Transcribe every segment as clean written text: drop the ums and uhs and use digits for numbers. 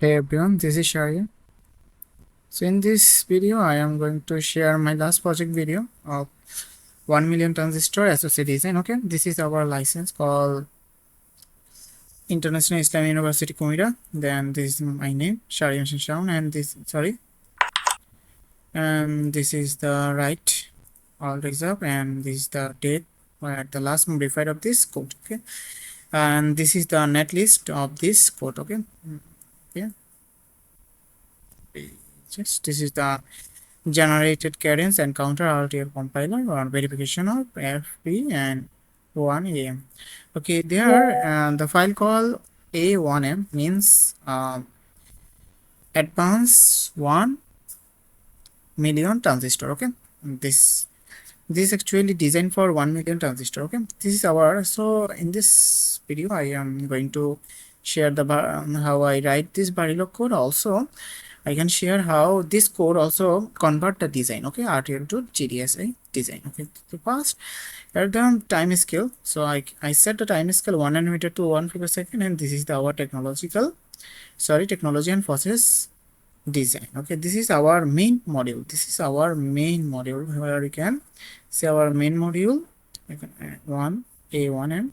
Hey everyone, this is Sharia. So in this video, I am going to share my last project video of 1 million transistor SoC design. Okay, this is our license called International Islamic University Kumira. Then this is my name, Sharia Shaun, and this is the right all reserve, and this is the date where the last modified of this code. Okay, and this is the net list of this code. Okay, yeah, just this is the generated Cadence and counter RTL compiler or verification of FP and 1AM. Okay, there the file called A1M means advanced 1 million transistor. Okay, this actually designed for 1 million transistor. Okay, this is our, so in this video I am going to share the how I write this Verilog code. Also I can share how this code also convert the design, okay, RTL to GDSII design. Okay, so first at the time scale, so I set the time scale 1 nanometer to 1 picosecond, and this is our technology and process design. Okay, this is our main module. Where we can see our main module. I can add one A1M.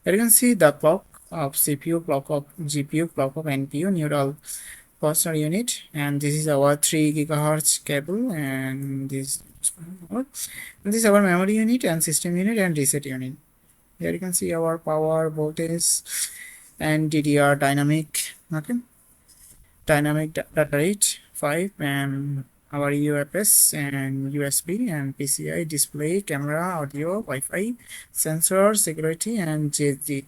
Here you can see the clock of CPU, clock of GPU, clock of NPU neural processor unit, and this is our 3 gigahertz cable, and this is our memory unit and system unit and reset unit. Here you can see our power, voltage, and DDR dynamic. Okay, dynamic data rate 5, and our UFS and USB and PCIe display, camera, audio, Wi-Fi, sensor, security, and JTZ,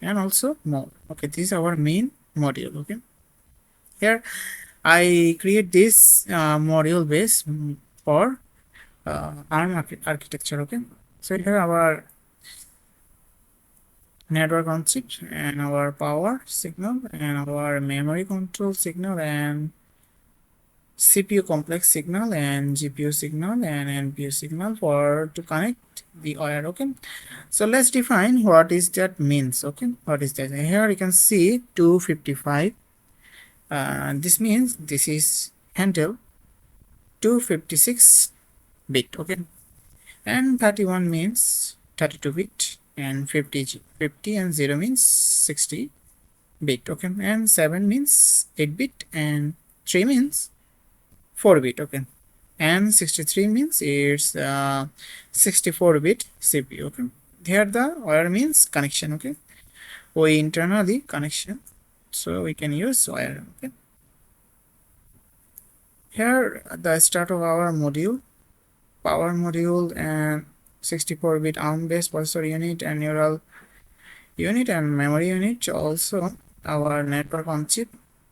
and also more. Okay, this is our main module. Okay, here I create this module base for ARM architecture. Okay, so here our network concept and our power signal and our memory control signal and CPU complex signal and GPU signal and NPU signal for to connect the wire. Okay, so let's define what is that means. Okay, what is that? Here you can see 255. This means this is handle 256 bit. Okay, and 31 means 32 bit, and 50 and 0 means 60 bit. Okay, and 7 means 8 bit, and 3 means 4 bit. Okay, and 63 means it's 64 bit CPU. Okay, here the wire means connection. Okay, we internally connection, so we can use wire. Okay, here the start of our module, power module, and 64-bit ARM-based processor unit and neural unit and memory unit. Also our network on chip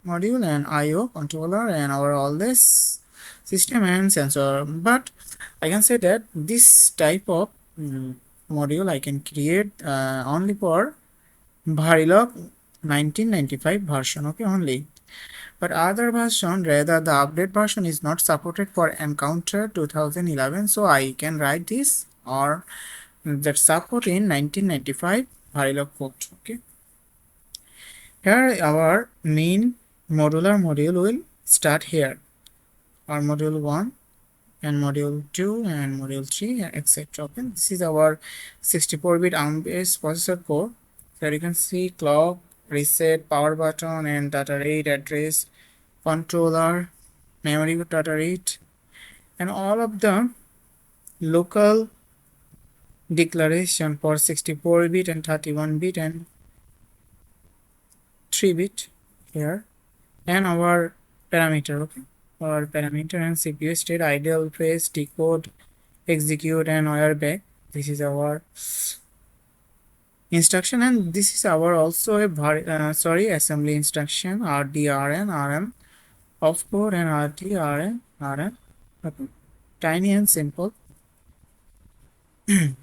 module and IO controller and our all this system and sensor. But I can say that this type of module I can create only for Verilog 1995 version. Okay, only. But other version, rather the update version is not supported for Encounter 2011, so I can write this or that support in 1995 Verilog code. Okay, here our main modular module will start here, our module 1 and module 2 and module 3, etc. Okay, this is our 64-bit ARM-based processor core. Here you can see clock, reset, power button, and data rate, address, controller, memory data rate, and all of the local declaration for 64-bit and 31-bit and 3-bit here, and our parameter. Okay, our parameter and CPU state, idle, phase, decode, execute, and writeback. This is our instruction, and this is our also a assembly instruction, RDRN, RM, of code, and RTRN, RM. Okay, tiny and simple. This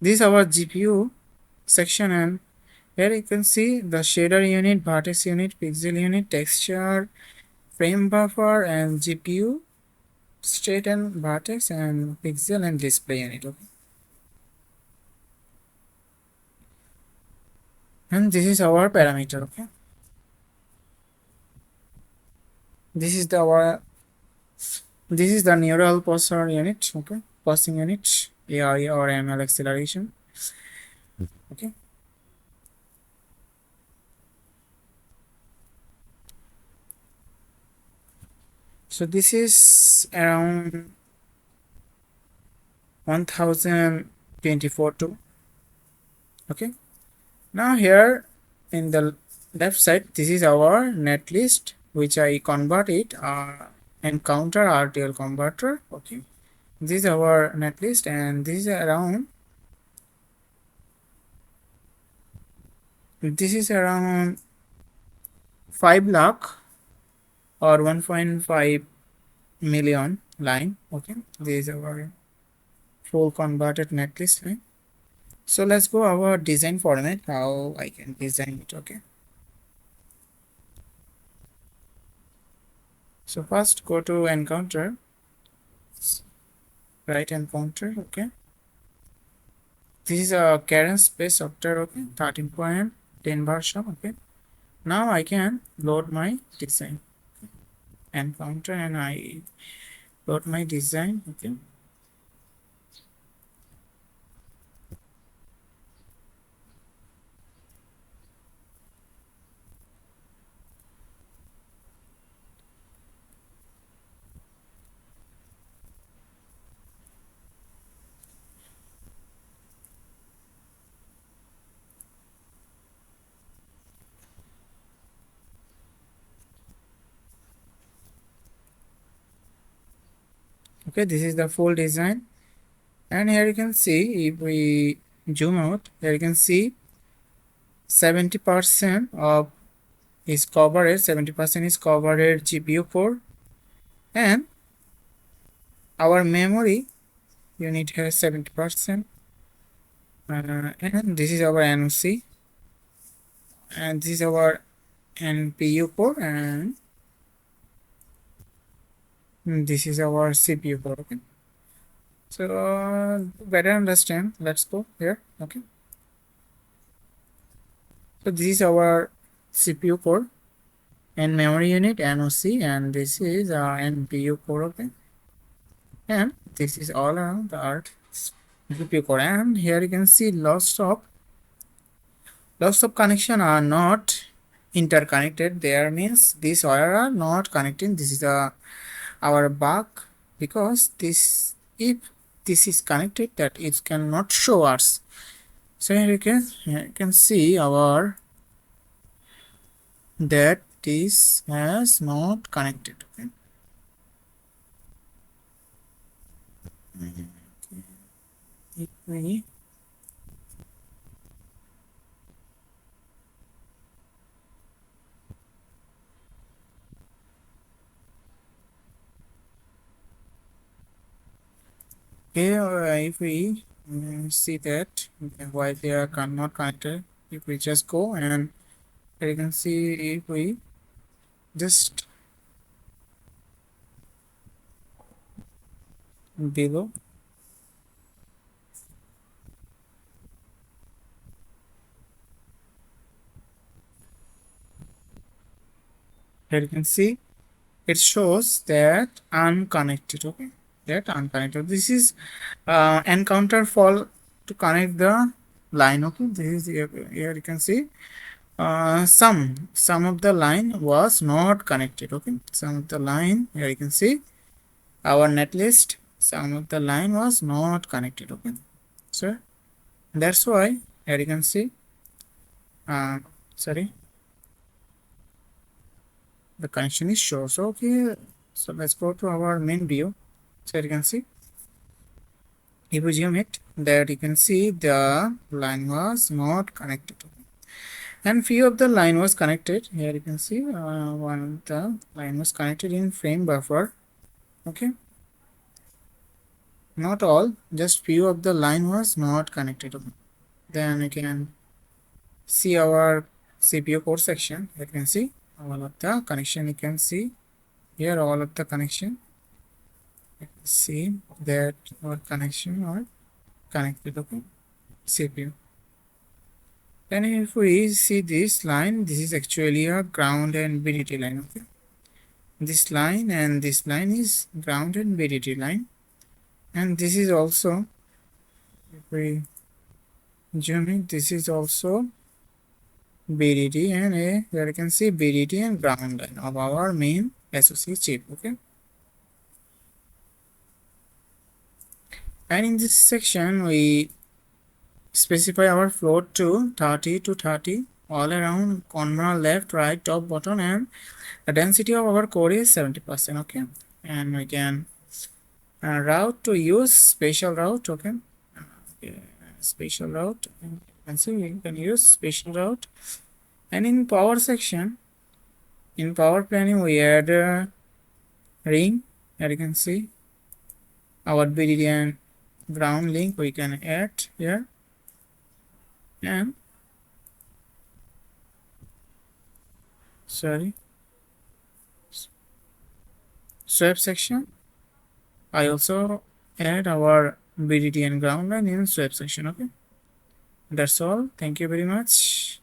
is our GPU section, and here you can see the shader unit, vertex unit, pixel unit, texture, frame buffer, and GPU state and vertex and pixel and display unit. Okay, and this is our parameter. Okay, this is the neural processor unit. Okay, processing unit, AI or ML acceleration. Okay, so this is around 1024 to. Okay, now here in the left side, this is our netlist, which I convert it encounter RTL converter. Okay, this is our netlist, and this is around 5 lakh or 1.5 million line. Okay, this is our full converted netlist line. So let's go our design format, how I can design it. Okay, so first go to encounter, write encounter. Okay, this is a Cadence based software. Okay, 13.10 version. Okay, now I can load my design encounter, and I load my design. Okay, okay, this is the full design, and here you can see, if we zoom out, here you can see 70% of is coverage, 70% is covered GPU core, and our memory unit has 70%, and this is our NOC, and this is our NPU core, and this is our CPU core. Okay, so to better understand, let's go here. Okay, so this is our CPU core and memory unit NOC, and this is our NPU core. Okay, and this is all around the GPU core, and here you can see lots of connection are not interconnected. There means these wire are not connecting. This is our bug, because this, if this is connected, that it cannot show us. So here you can see our that this has not connected. Okay, if we if we see that why they are not connected, if we just go, and you can see, if we just below, here you can see it shows that unconnected. Okay, that unconnected, this is encounter fall to connect the line. Okay, this is here you can see some of the line was not connected. Okay, some of the line, here you can see our netlist, some of the line was not connected. Okay, so that's why here you can see sorry, the connection is shown. So okay, so let's go to our main view. So you can see, if we zoom it, there you can see the line was not connected, and few of the line was connected. Here you can see one of the line was connected in frame buffer. Okay, not all, just few of the line was not connected. Okay. Then you can see our CPU core section. You can see all of the connection. You can see here all of the connection. You can see that our connection are connected. Okay, CPU. And if we see this line, this is actually a ground and BDT line. Okay, this line and this line is ground and BDT line, and this is also, if we zoom in, this is also BDT, and here you can see BDT and ground line of our main SoC chip. Okay, and in this section we specify our float to 30 to 30 all around, corner, left, right, top, bottom, and the density of our core is 70%. Okay, and we can route to use spatial route. Okay, spatial route, and you can see we can use spatial route. And in power section, in power planning, we add a ring. Here you can see our BDD and ground link we can add here. And swap section, I also add our BDD and ground line in swap section. Okay, that's all. Thank you very much.